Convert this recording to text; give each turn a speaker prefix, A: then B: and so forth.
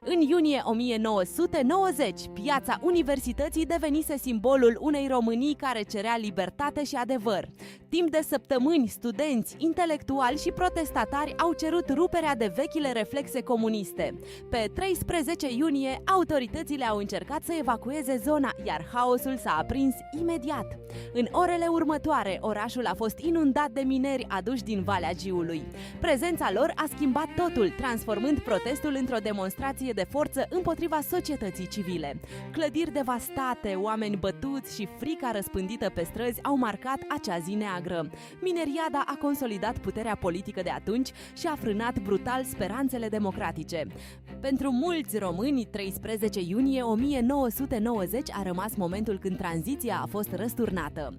A: În iunie 1990, piața Universității devenise simbolul unei Românii care cerea libertate și adevăr. Timp de săptămâni, studenți, intelectuali și protestatari au cerut ruperea de vechile reflexe comuniste. Pe 13 iunie, autoritățile au încercat să evacueze zona, iar haosul s-a aprins imediat. În orele următoare, orașul a fost inundat de mineri aduși din Valea Giului. Prezența lor a schimbat totul, transformând protestul într-o demonstrație de forță împotriva societății civile. Clădiri devastate, oameni bătuți și frica răspândită pe străzi au marcat acea zi neagră. Mineriada a consolidat puterea politică de atunci și a frânat brutal speranțele democratice. Pentru mulți români, 13 iunie 1990 a rămas momentul când tranziția a fost răsturnată.